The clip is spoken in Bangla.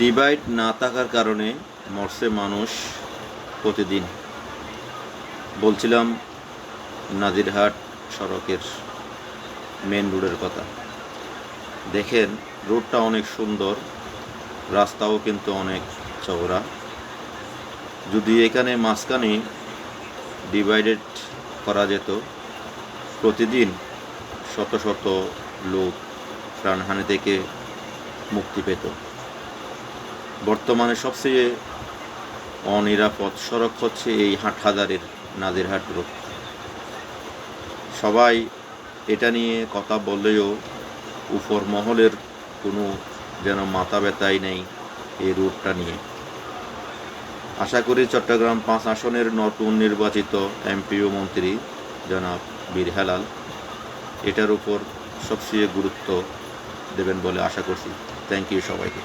ডিভাইড না থাকার কারণে মরছে মানুষ প্রতিদিন। বলছিলাম নাজিরহাট সড়কের মেন রোডের কথা। দেখেন রোডটা অনেক সুন্দর, রাস্তাও কিন্তু অনেক চওড়া। যদি এখানে মাঝখানে ডিভাইডেড করা যেত, প্রতিদিন শত শত লোক প্রাণহানি থেকে মুক্তি পেত। বর্তমানে সবচেয়ে অনিরাপদ সড়ক হচ্ছে এই হাটহাজারের নাজিরহাট রোড। সবাই এটা নিয়ে কথা বললেও উপর মহলের কোনো যেন মাথা ব্যথাই নেই এই রোডটা নিয়ে। আশা করি চট্টগ্রাম 5 আসনের নতুন নির্বাচিত এমপি ও মন্ত্রী জনাব বীর হেলাল এটার উপর সবচেয়ে গুরুত্ব দেবেন বলে আশা করছি। থ্যাংক ইউ সবাইকে।